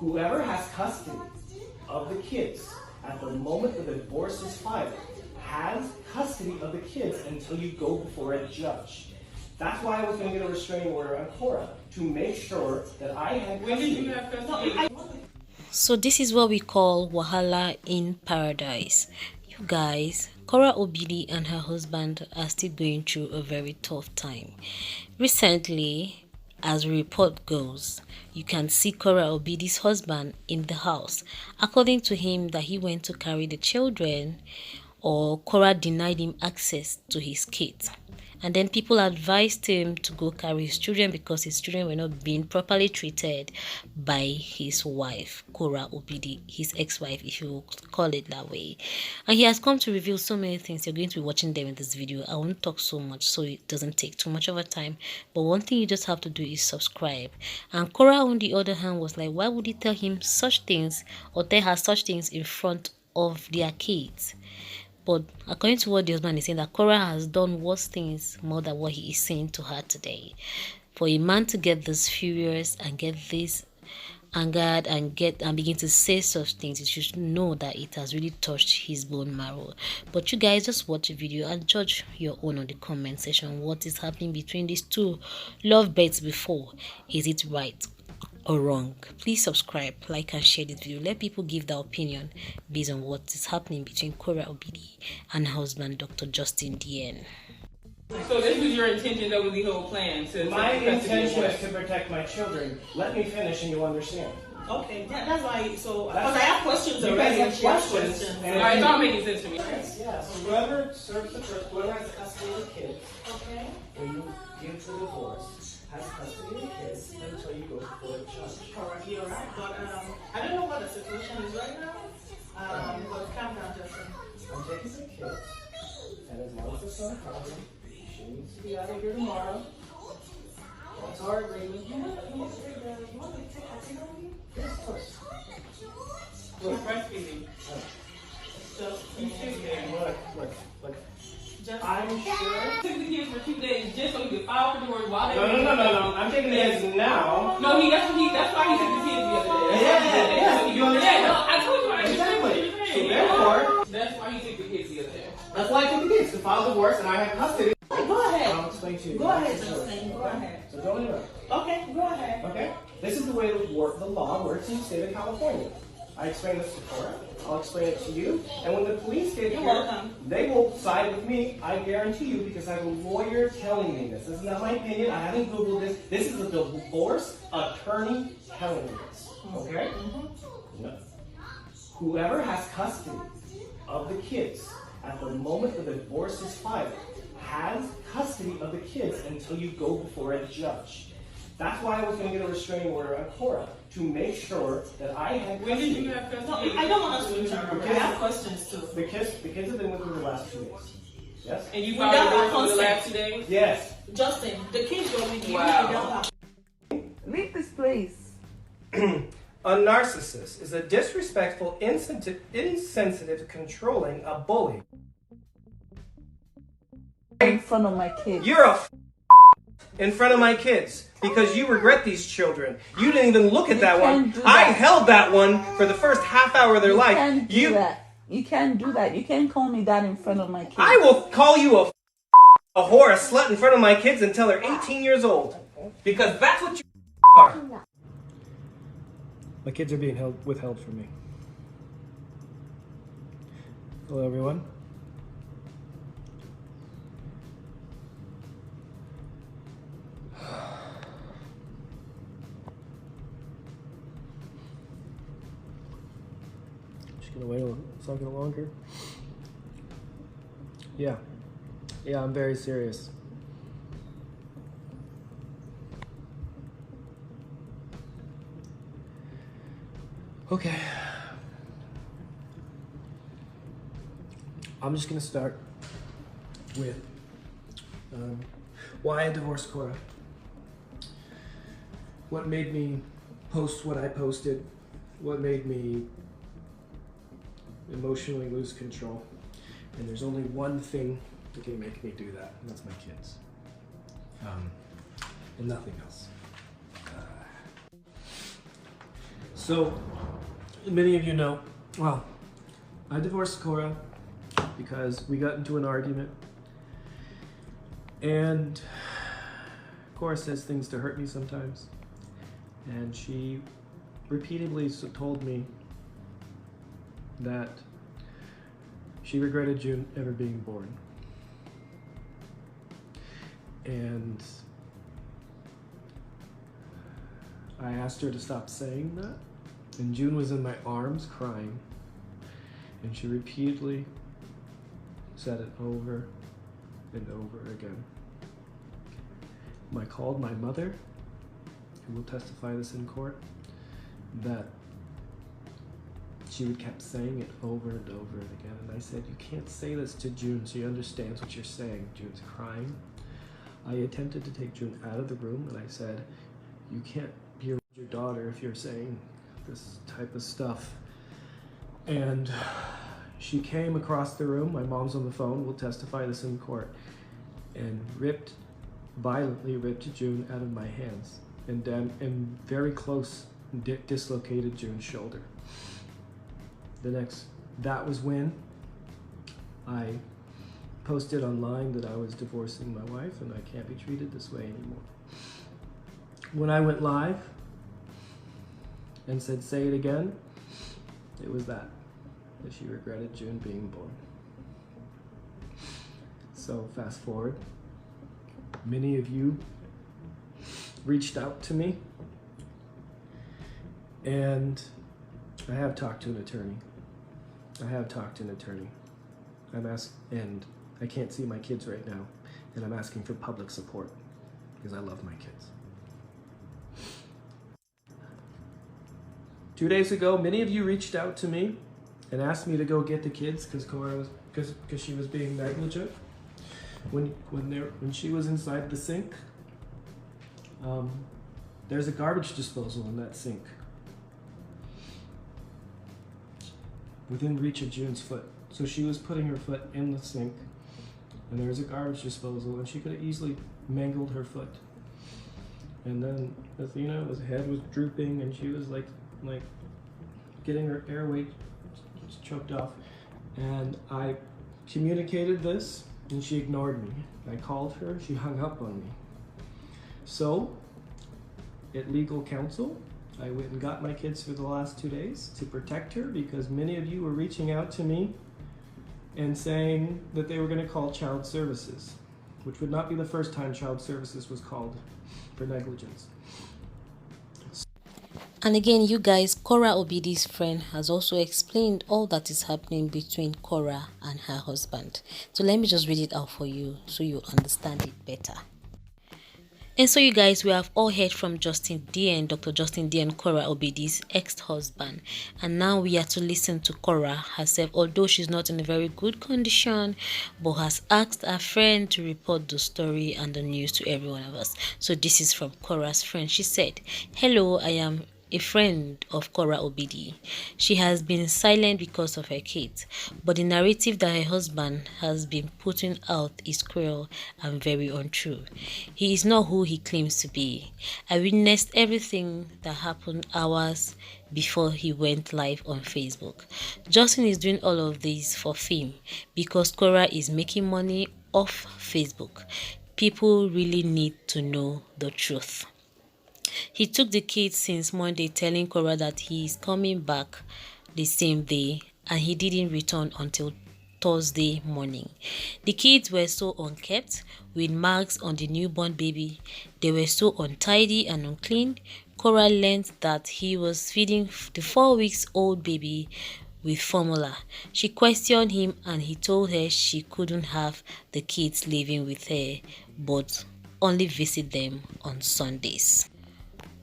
Whoever has custody of the kids at the moment the divorce is filed has custody of the kids until you go before a judge. That's why I was going to get a restraining order on Korra, to make sure that I had custody. When did you have custody? So this is what we call Wahala in Paradise. You guys, Korra Obidi and her husband are still going through a very tough time. Recently, as the report goes, you can see Korra Obidi's husband in the house. According to him, that he went to carry the children, or Korra denied him access to his kids. And then people advised him to go carry his children because his children were not being properly treated by his wife, Korra Obidi, his ex-wife, if you call it that way. And he has come to reveal so many things. You're going to be watching them in this video. I won't talk so much so it doesn't take too much of a time. But one thing you just have to do is subscribe. And Korra, on the other hand, was like, why would he tell him such things or tell her such things in front of their kids? But according to what the husband is saying, that Korra has done worse things more than what he is saying to her today. For a man to get this furious and get this angered and begin to say such things, you should know that it has really touched his bone marrow. But you guys just watch the video and judge your own on the comment section. What is happening between these two lovebirds before? Is it right or wrong? Please subscribe, like and share this video. Let people give their opinion based on what is happening between Korra Obidi and her husband, Dr. Justin DN. So this was your intention, that was the whole plan? My intention is to protect my children. Let me finish and you'll understand. Okay, yeah, that's why. So, because I have questions already. You guys have questions. Alright, it's all making sense to me. Yes, yes. So whoever serves the first, whoever has custody of the kids, Okay. when you give the divorce, has custody of the kids until you go before a judge. Correct, you're right. But I don't know what the situation is right now. But calm down, Justin. I'm taking some kids, and as long as the son comes, she needs to be out of here tomorrow. That's our agreement. You want me to take her with you? Yes, of course. She's breastfeeding. Just, You should be. Look. just. I'm sure. Took the kids for 2 days just so he could file for divorce while they No. I'm taking the kids now. No, that's why he took the kids the other day. Yeah. You understand? Yeah, no, I told you I Exactly. So understand. therefore, That's why he took the kids the other day. that's why I took the kids to file divorce, and I have custody. Go ahead. I'll explain to you. Go ahead, Justin. Go ahead. So don't interrupt. Okay, go ahead. Okay? This is the way the law works in the state of California. I explained this to Korra. I'll explain it to you. And when the police get You're here, welcome. they will side with me. I guarantee you, because I have a lawyer telling me this. This is not my opinion. I haven't Googled this. This is a divorce attorney telling me this. Okay? No. Whoever has custody of the kids at the moment the divorce is filed has custody of the kids until you go before a judge. That's why I was going to get a restraining order on Korra, to make sure that I had When custody. did you have No, custody? I don't want us to interrupt. I have questions too. The kids have been with me the last 2 days. Yes? And you Without filed our divorce for the consent. last 2 days? Yes. Justin, the kids were with you. Wow. They don't have. Leave this place. A narcissist is a disrespectful, insensitive, controlling, a bully. In front of my kids. You're a in front of my kids because you regret these children. You didn't even look at that one. can't do I that. held that one for the first half hour of their life. Can't do that. You can't do that. You can't call me that in front of my kids. I will call you a whore, a slut in front of my kids until they're 18 years old. Because that's what you are. My kids are being withheld from me. Hello, everyone. Just gonna wait a second longer. Yeah, I'm very serious. Okay. I'm just gonna start with why I divorced Korra. What made me post what I posted? What made me emotionally lose control? And there's only one thing that can make me do that, and that's my kids. And nothing else. So, many of you know, well, I divorced Korra because we got into an argument. And Korra says things to hurt me sometimes. And she repeatedly told me that she regretted June ever being born. And I asked her to stop saying that. And June was in my arms crying. And she repeatedly said it over and over again. I called my mother, who will testify this in court, that she would kept saying it over and over and again. And I said, you can't say this to June. She understands what you're saying. June's crying. I attempted to take June out of the room, and I said, you can't be around your daughter if you're saying this type of stuff. And she came across the room, my mom's on the phone, will testify this in court, and violently ripped June out of my hands, and very close dislocated June's shoulder. That was when I posted online that I was divorcing my wife and I can't be treated this way anymore. When I went live and said, say it again, it was that she regretted June being born. So fast forward, many of you reached out to me, and I have talked to an attorney. And I can't see my kids right now, and I'm asking for public support because I love my kids. 2 days ago, many of you reached out to me and asked me to go get the kids because she was being negligent when she was inside the sink. There's a garbage disposal in that sink within reach of June's foot. So she was putting her foot in the sink, and there was a garbage disposal, and she could have easily mangled her foot. And then Athena's head was drooping, and she was like getting her airway choked off. And I communicated this, and she ignored me. I called her, she hung up on me. So, at legal counsel, I went and got my kids for the last 2 days to protect her, because many of you were reaching out to me and saying that they were going to call child services, which would not be the first time child services was called for negligence. And again, you guys, Korra Obidi's friend has also explained all that is happening between Korra and her husband. So let me just read it out for you so you understand it better. And so you guys, we have all heard from Justin D and Dr. Justin D and Korra Obidi's ex-husband. And now we are to listen to Korra herself, although she's not in a very good condition, but has asked her friend to report the story and the news to every one of us. So this is from Korra's friend. She said, "Hello, I am a friend of Korra Obidi. She has been silent because of her kids, but the narrative that her husband has been putting out is cruel and very untrue. He is not who he claims to be. I witnessed everything that happened hours before he went live on Facebook. Justin is doing all of this for fame because Korra is making money off Facebook. People really need to know the truth. He took the kids since Monday, telling Korra that he is coming back the same day, and he didn't return until Thursday morning. The kids were so unkept, with marks on the newborn baby. They were so untidy and unclean. Korra learned that he was feeding the 4-week-old baby with formula. She questioned him, and he told her she couldn't have the kids living with her, but only visit them on Sundays,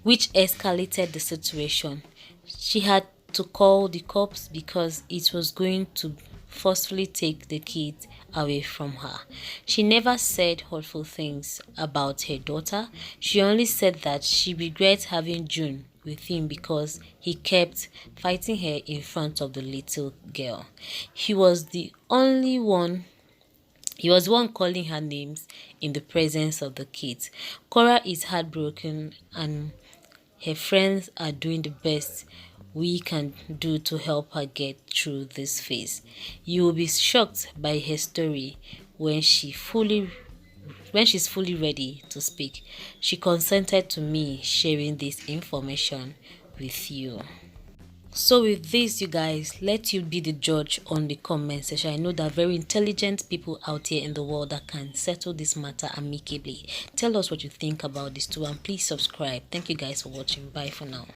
which escalated the situation. She had to call the cops because it was going to forcefully take the kids away from her. She never said hurtful things about her daughter. She only said that she regrets having June with him because he kept fighting her in front of the little girl. He was the one calling her names in the presence of the kids. Korra is heartbroken, and her friends are doing the best we can do to help her get through this phase. You will be shocked by her story when she's fully ready to speak. She consented to me sharing this information with you. So with this, you guys, let you be the judge on the comment section. I know there are very intelligent people out here in the world that can settle this matter amicably. Tell us what you think about this too, and please subscribe. Thank you guys for watching. Bye for now.